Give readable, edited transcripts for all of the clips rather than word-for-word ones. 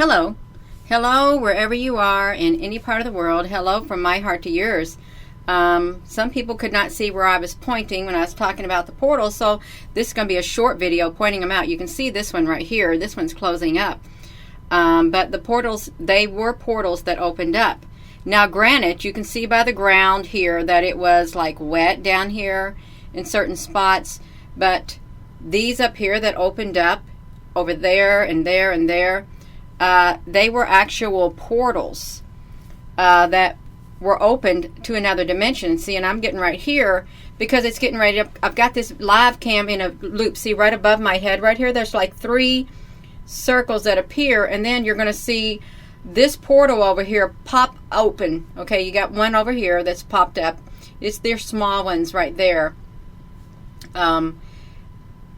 Hello. Hello, wherever you are in any part of the world. Hello from my heart to yours. Some people could not see where I was pointing when I was talking about the portals, so this is going to be a short video pointing them out. You can see this one right here. This one's closing up. But the portals, they were portals that opened up. Now, granted, you can see by the ground here that it was like wet down here in certain spots, but these up here that opened up over there and there and there, they were actual portals that were opened to another dimension. See, and I'm getting right here because it's getting ready to, I've got this live cam in a loop. See, right above my head right here, there's like 3 circles that appear, and then you're going to see this portal over here pop open. Okay, you got one over here that's popped up. They're small ones right there,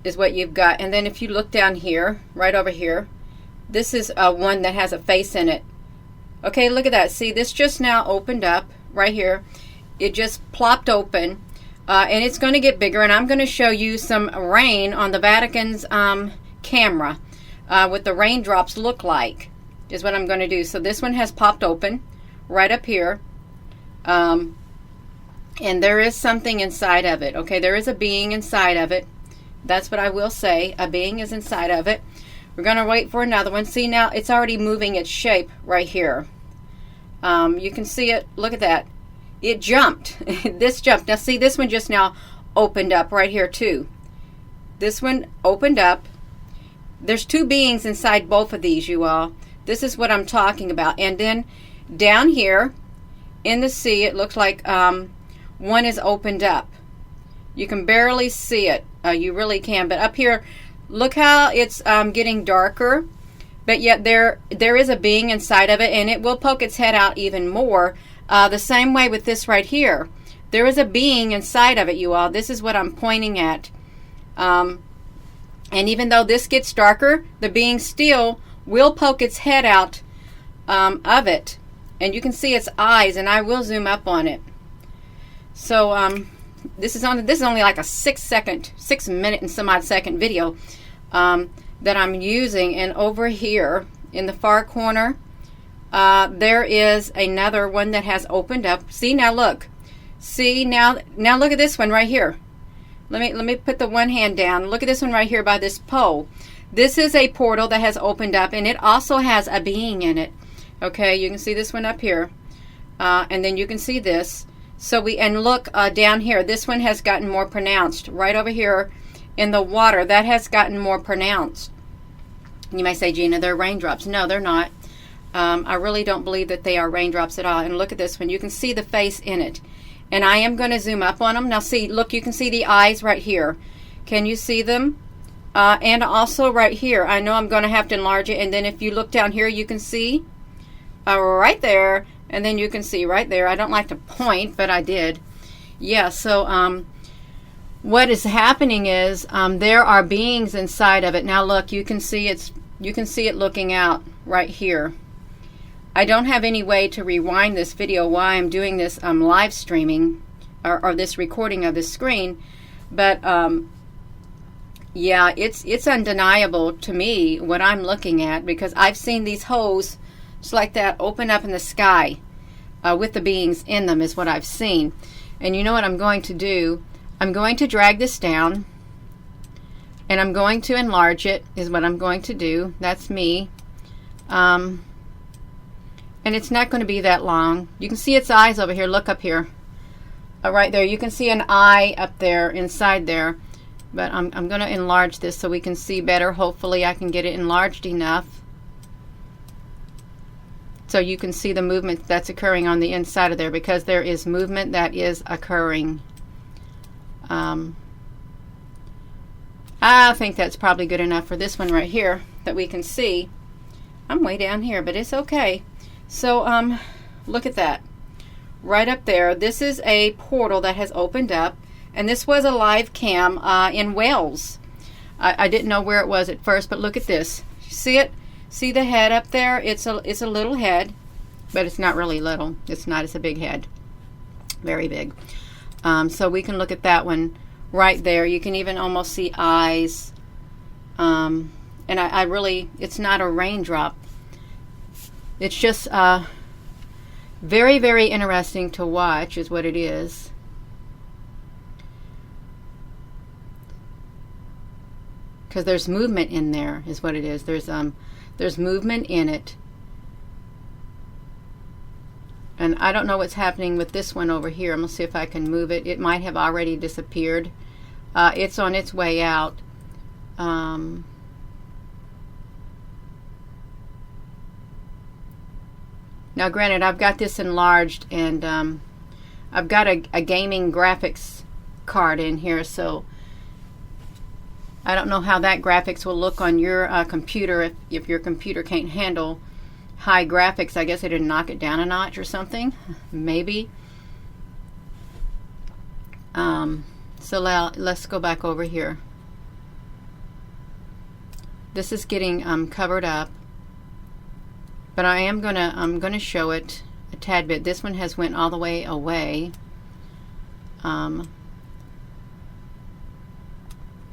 is what you've got. And then if you look down here, right over here, this is one that has a face in it. Okay, look at that. See, this just now opened up right here. It just plopped open, and it's going to get bigger. And I'm going to show you some rain on the Vatican's camera, what the raindrops look like is what I'm going to do. So this one has popped open right up here, and there is something inside of it. Okay, there is a being inside of it. That's what I will say. A being is inside of it. We're going to wait for another one. See, now it's already moving its shape right here. You can see it. Look at that. It jumped. This jumped. Now see, this one just now opened up right here too. This one opened up. There's 2 beings inside both of these, you all. This is what I'm talking about. And then down here in the sea, it looks like one is opened up. You can barely see it. You really can. But up here, look how it's getting darker, but yet there is a being inside of it, and it will poke its head out even more. The same way with this right here. There is a being inside of it, you all. This is what I'm pointing at. And even though this gets darker, the being still will poke its head out of it. And you can see its eyes, and I will zoom up on it. So this is only like a 6 minute and some odd second video that I'm using. And over here in the far corner, there is another one that has opened up. See, now look. See, now look at this one right here. Let me put the one hand down. Look at this one right here by this pole. This is a portal that has opened up, and it also has a being in it. Okay, you can see this one up here, and then you can see this. So and look down here. This one has gotten more pronounced. Right over here in the water, that has gotten more pronounced. You may say, Gina, they're raindrops. No, they're not. I really don't believe that they are raindrops at all. And look at this one. You can see the face in it. And I am going to zoom up on them. Now see, look, you can see the eyes right here. Can you see them? And also right here. I know I'm going to have to enlarge it. And then if you look down here, you can see right there. And then you can see right there. I don't like to point, but I did. Yeah, so what is happening is there are beings inside of it. Now look, you can see it looking out right here. I don't have any way to rewind this video while I'm doing this live streaming or this recording of this screen, but yeah, it's undeniable to me what I'm looking at, because I've seen these holes just like that open up in the sky with the beings in them is what I've seen. And you know what I'm going to do? I'm going to drag this down, and I'm going to enlarge it is what I'm going to do. That's me. And it's not going to be that long. You can see its eyes over here. Look up here. Right there. You can see an eye up there inside there. But I'm going to enlarge this so we can see better. Hopefully I can get it enlarged enough so you can see the movement that's occurring on the inside of there, because there is movement that is occurring. I think that's probably good enough for this one right here that we can see. I'm way down here, but it's okay. So look at that right up there. This is a portal that has opened up, and this was a live cam in Wales. I didn't know where it was at first, but look at this. See it? See the head up there? It's a little head, but it's not really little. It's not. It's a big head, very big. So we can look at that one right there. You can even almost see eyes. And I really, it's not a raindrop. It's just very, very interesting to watch is what it is. Because there's movement in there is what it is. There's movement in it. And I don't know what's happening with this one over here. I'm going to see if I can move it. It might have already disappeared. It's on its way out. Now granted, I've got this enlarged, and I've got a gaming graphics card in here, so I don't know how that graphics will look on your computer if your computer can't handle high graphics. I guess I didn't knock it down a notch or something, maybe. So let's go back over here. This is getting covered up. But I'm gonna show it a tad bit. This one has went all the way away.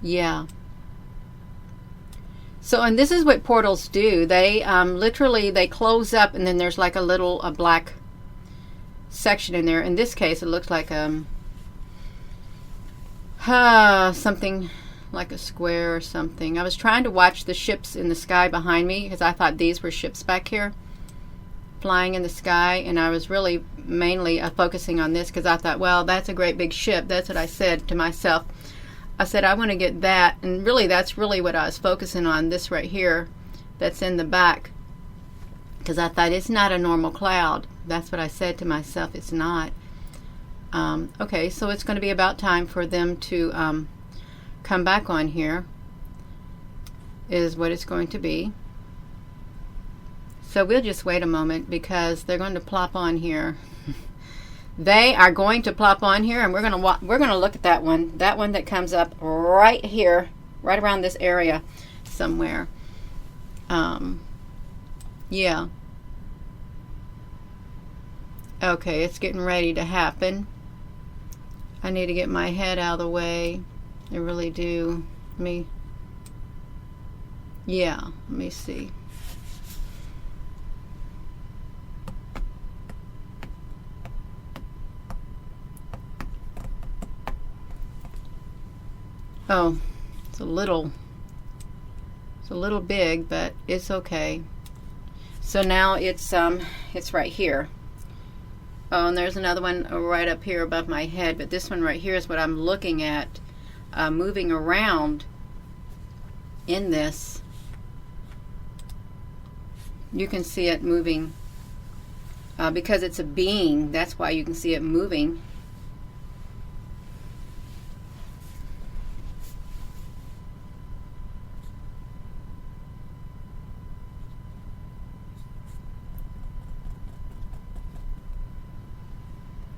Yeah. So, and this is what portals do. They literally they close up, and then there's like a little black section in there. In this case, it looks like something like a square or something. I was trying to watch the ships in the sky behind me because I thought these were ships back here flying in the sky, and I was really mainly focusing on this because I thought, well, that's a great big ship. That's what I said to myself. I said, I want to get that, and really that's really what I was focusing on, this right here that's in the back, because I thought it's not a normal cloud. That's what I said to myself. It's not. Okay, so it's going to be about time for them to come back on here, is what it's going to be. So we'll just wait a moment because they're going to plop on here. They are going to plop on here, and we're going to look at that one that comes up right here, right around this area somewhere. Yeah. Okay, it's getting ready to happen. I need to get my head out of the way. I really do. Let me see. Oh, it's a little big, but it's okay. So now it's right here. Oh, and there's another one right up here above my head, but this one right here is what I'm looking at, moving around in this. You can see it moving because it's a being. That's why you can see it moving.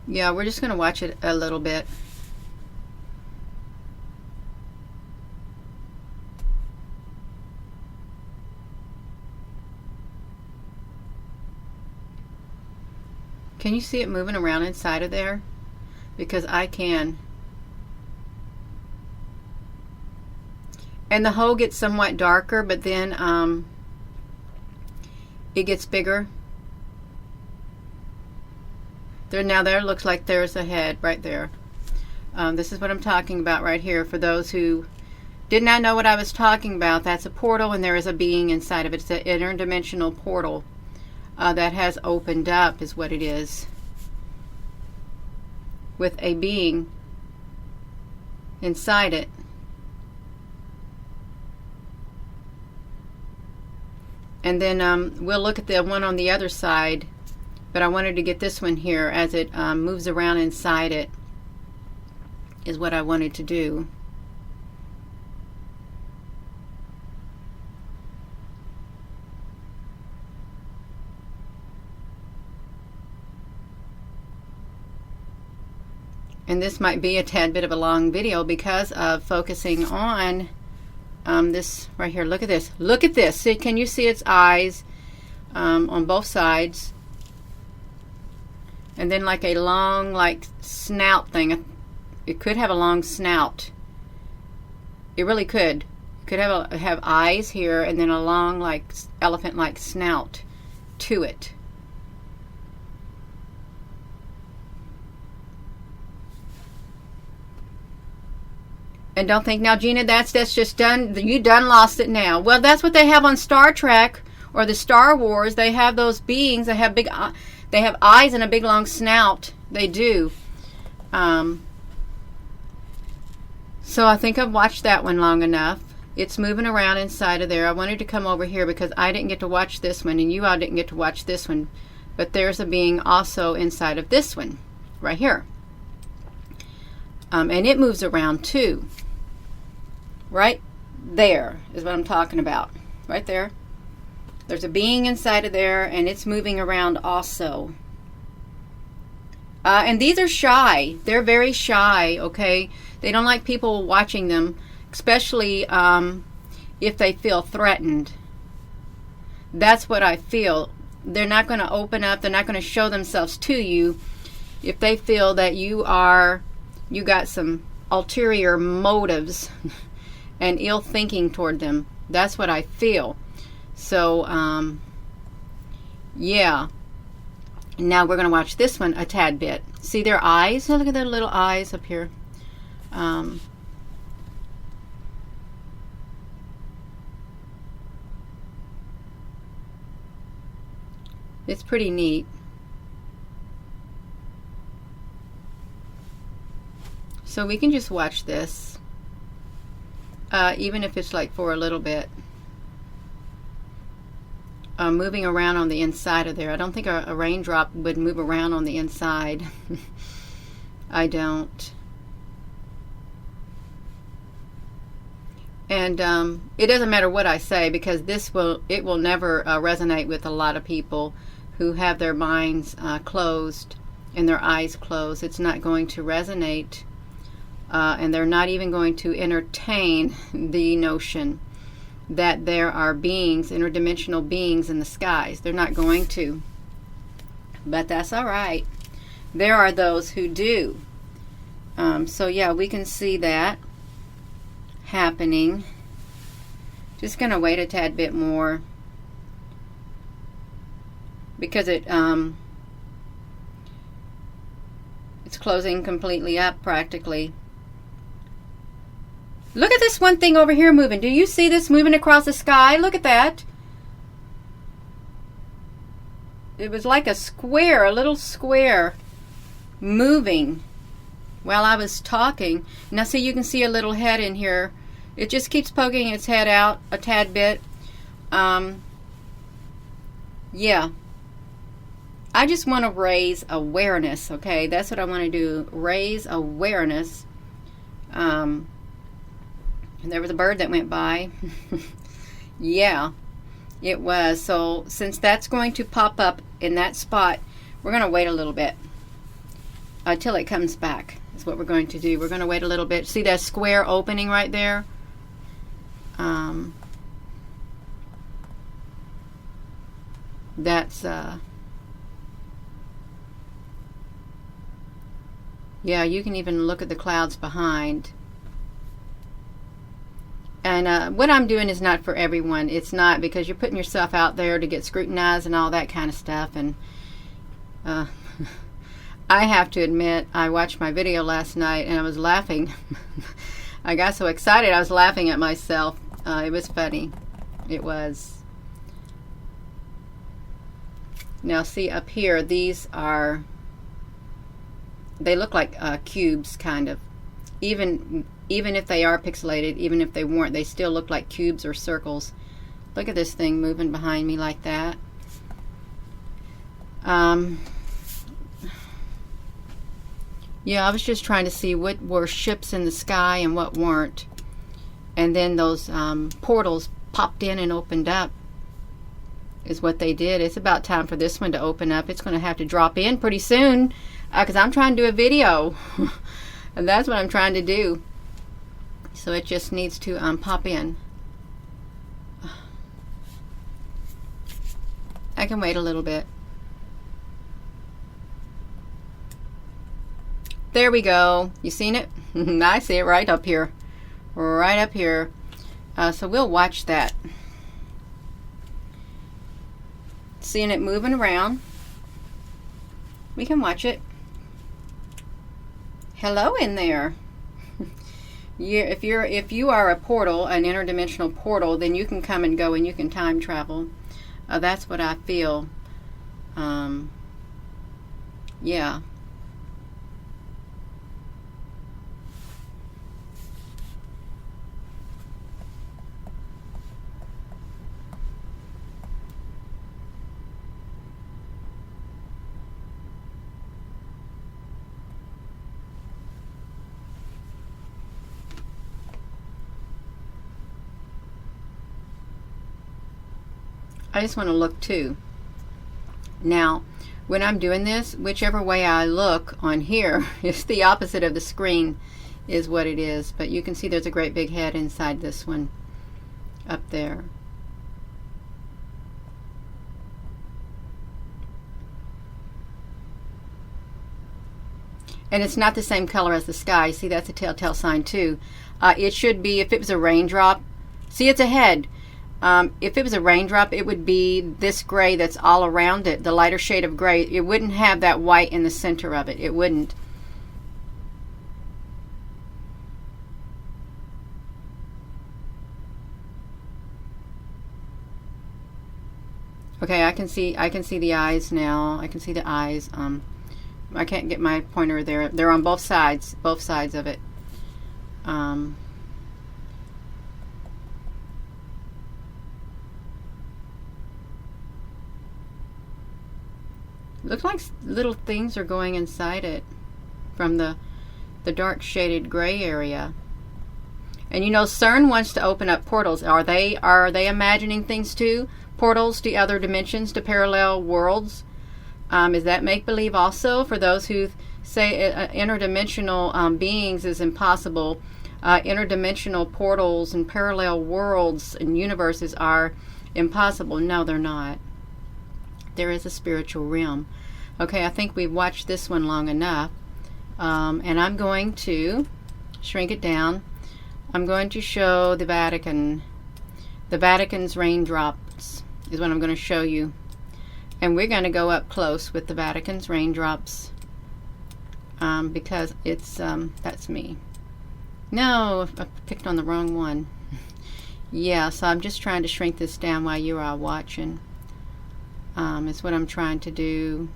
Yeah, we're just going to watch it a little bit. Can you see it moving around inside of there? Because I can. And the hole gets somewhat darker, but then it gets bigger. There looks like there's a head right there. This is what I'm talking about right here. For those who did not know what I was talking about, that's a portal, and there is a being inside of it. It's an interdimensional portal that has opened up, is what it is, with a being inside it. And then we'll look at the one on the other side. But I wanted to get this one here as it moves around inside it, is what I wanted to do. And this might be a tad bit of a long video because of focusing on this right here. Look at this. Look at this. See, can you see its eyes on both sides? And then like a long, like, snout thing. It could have a long snout. It really could. It could have eyes here, and then a long, like, elephant-like snout to it. And don't think, now Gina, that's just done, you done lost it now. Well, that's what they have on Star Trek or the Star Wars. They have those beings, they have eyes and a big long snout. They do. So I think I've watched that one long enough. It's moving around inside of there. I wanted to come over here because I didn't get to watch this one, and you all didn't get to watch this one. But there's a being also inside of this one, right here. And it moves around too. Right there is what I'm talking about. Right there. There's a being inside of there, and it's moving around also. And these are shy. They're very shy, okay? They don't like people watching them, especially if they feel threatened. That's what I feel. They're not going to open up. They're not going to show themselves to you if they feel that you got some ulterior motives and ill thinking toward them. That's what I feel. So, yeah. Now we're going to watch this one a tad bit. See their eyes? Oh, look at their little eyes up here. It's pretty neat. So we can just watch this, even if it's like for a little bit. Moving around on the inside of there. I don't think a raindrop would move around on the inside. I don't. And it doesn't matter what I say, because it will never resonate with a lot of people who have their minds closed and their eyes closed. It's not going to resonate, and they're not even going to entertain the notion that there are beings, interdimensional beings in the skies. They're not going to. But that's all right. There are those who do. So yeah, we can see that happening. Just going to wait a tad bit more, because it's closing completely up practically. Look at this one thing over here moving. Do you see this moving across the sky? Look at that. It was like a square, a little square moving while I was talking. Now see, you can see a little head in here. It just keeps poking its head out a tad bit. Yeah. I just want to raise awareness, okay? That's what I want to do. Raise awareness. There was a bird that went by. Yeah, it was. So since that's going to pop up in that spot, we're going to wait a little bit until it comes back. Is what we're going to do. We're going to wait a little bit. See that square opening right there? That's yeah, you can even look at the clouds behind. And what I'm doing is not for everyone. It's not, because you're putting yourself out there to get scrutinized and all that kind of stuff. And I have to admit, I watched my video last night and I was laughing. I got so excited I was laughing at myself. It was funny. It was. Now see up here, these are, they look like cubes, kind of. Even if they are pixelated, even if they weren't, they still look like cubes or circles. Look at this thing moving behind me like that. Yeah, I was just trying to see what were ships in the sky and what weren't. And then those portals popped in and opened up, is what they did. It's about time for this one to open up. It's going to have to drop in pretty soon, because I'm trying to do a video. And that's what I'm trying to do. So it just needs to pop in. I can wait a little bit. There we go. You seen it? I see it right up here. Right up here. So we'll watch that. seeing it moving around. We can watch it. Hello in there. If you are a portal, an interdimensional portal, then you can come and go and you can time travel. That's what I feel. Yeah. I just want to look too. Now, when I'm doing this, whichever way I look on here, it's the opposite of the screen is what it is. But you can see there's a great big head inside this one up there. And it's not the same color as the sky. See, that's a telltale sign too. It should be, if it was a raindrop, see, it's a head. If it was a raindrop, it would be this gray that's all around it, the lighter shade of gray. It wouldn't have that white in the center of it. It wouldn't. Okay, I can see the eyes now. I can see the eyes. I can't get my pointer there. They're on both sides of it. Looks like little things are going inside it from the dark shaded gray area. And you know, CERN wants to open up portals. Are they imagining things too? Portals to other dimensions, to parallel worlds? Is that make-believe also? For those who say interdimensional beings is impossible, interdimensional portals and parallel worlds and universes are impossible. No, they're not. There is a spiritual realm. Okay, I think we've watched this one long enough. And I'm going to shrink it down. I'm going to show the Vatican. The Vatican's raindrops is what I'm going to show you. And we're going to go up close with the Vatican's raindrops. Because it's, that's me. No, I picked on the wrong one. Yeah, so I'm just trying to shrink this down while you are watching. Is what I'm trying to do.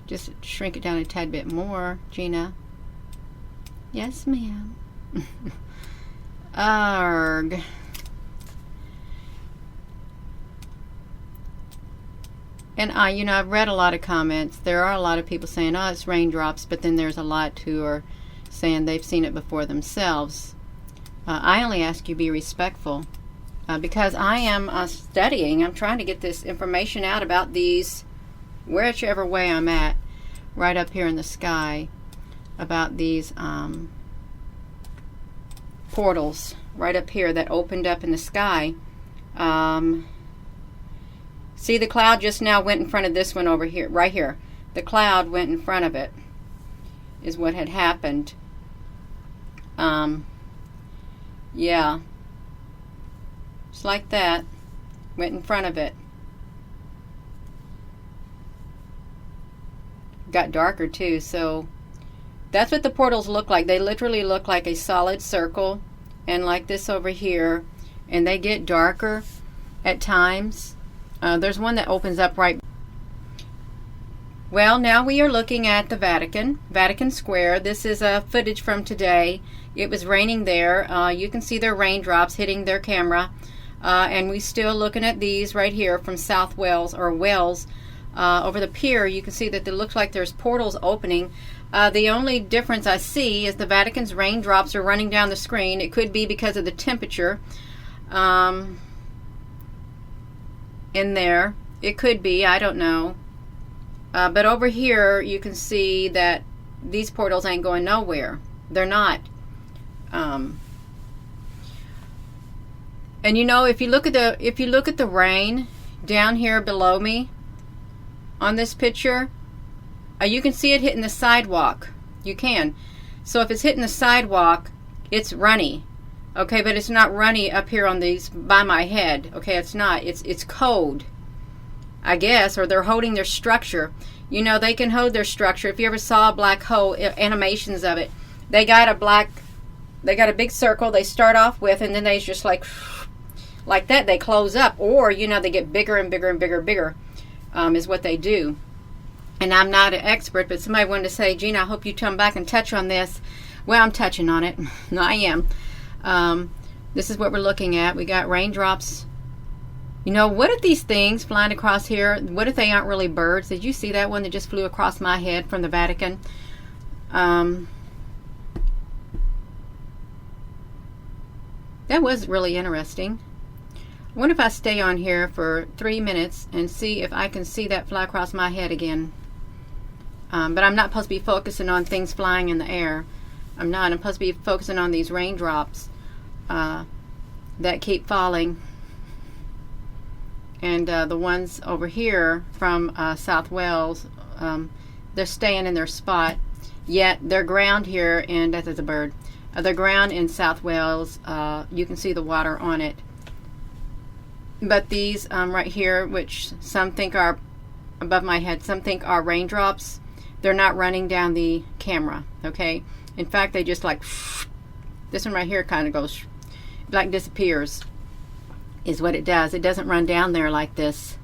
Just shrink it down a tad bit more, Gina. Yes, ma'am. Arg. And you know, I've read a lot of comments. There are a lot of people saying, oh, it's raindrops, but then there's a lot who are saying they've seen it before themselves. I only ask you be respectful because I am studying. I'm trying to get this information out about these, whichever way I'm at, right up here in the sky, about these portals right up here that opened up in the sky. See, the cloud just now went in front of this one over here, right here. The cloud went in front of it, is what had happened. Yeah, just like that, went in front of it. Got darker too, so that's what the portals look like. They literally look like a solid circle, and like this over here, and they get darker at times. There's one that opens up right. Well, now we are looking at the Vatican Square. This is footage from today. It was raining there. You can see their raindrops hitting their camera. And we're still looking at these right here from South Wales, or Wales. Over the pier, you can see that it looks like there's portals opening. The only difference I see is the Vatican's raindrops are running down the screen. It could be because of the temperature in there. It could be, I don't know. But over here, you can see that these portals ain't going nowhere. They're not. And you know, if you look at the rain down here below me on this picture, you can see it hitting the sidewalk. You can. So if it's hitting the sidewalk, it's runny. Okay, but it's not runny up here on these by my head. Okay, it's not. It's cold, I guess, or they're holding their structure. You know, they can hold their structure. If you ever saw a black hole, animations of it, they got a big circle they start off with, and then they just like that, they close up. Or, you know, they get bigger and bigger and bigger and bigger, is what they do. And I'm not an expert, but somebody wanted to say, Gina, I hope you come back and touch on this. Well, I'm touching on it. No, I am. This is what we're looking at. We got raindrops. You know, what if these things flying across here, what if they aren't really birds? Did you see that one that just flew across my head from the Vatican? That was really interesting. I wonder if I stay on here for 3 minutes and see if I can see that fly across my head again. But I'm not supposed to be focusing on things flying in the air. I'm not. I'm supposed to be focusing on these raindrops that keep falling. And the ones over here from South Wales, they're staying in their spot. Yet their ground here, and that is a bird, the ground in South Wales, you can see the water on it. But these right here, which some think are above my head, some think are raindrops, they're not running down the camera, okay? In fact, they just like, this one right here kind of goes, like disappears, is what it does. It doesn't run down there like this.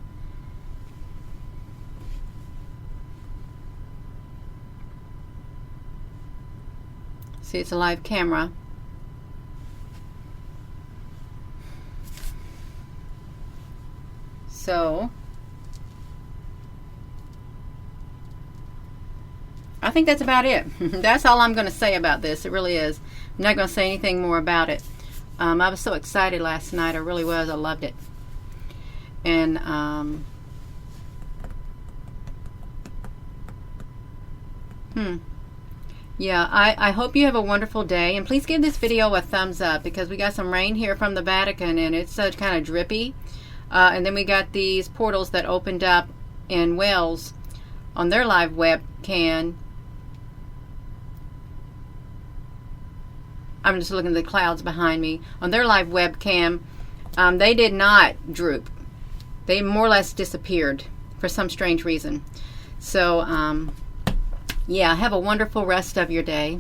See, it's a live camera. So, I think that's about it. That's all I'm going to say about this. It really is. I'm not going to say anything more about it. I was so excited last night. I really was. I loved it. And yeah, I hope you have a wonderful day. And please give this video a thumbs up, because we got some rain here from the Vatican and it's kind of drippy. And then we got these portals that opened up in Wales on their live webcam. I'm just looking at the clouds behind me. On their live webcam, they did not droop. They more or less disappeared for some strange reason. So, yeah, have a wonderful rest of your day.